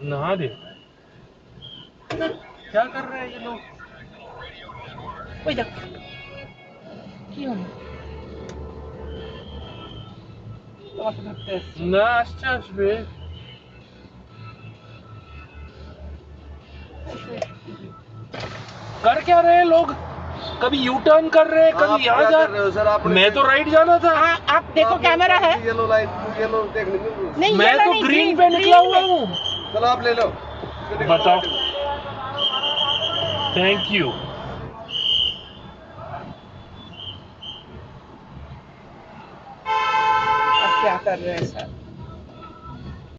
नहा दे। क्या कर रहे हैं ये लोग? ना आश्चर्य बे। कर क्या रहे हैं लोग? कभी यू टर्न कर रहे हैं, कभी यहाँ जा रहे हो। सर मैं तो राइट जाना था। आप देखो कैमरा है। येलो लाइट येलो देखने नहीं, मैं तो ग्रीन पे निकला हुआ हूँ। चलो आप ले लो। बताओ। Thank you. आप क्या कर रहे हैं सर?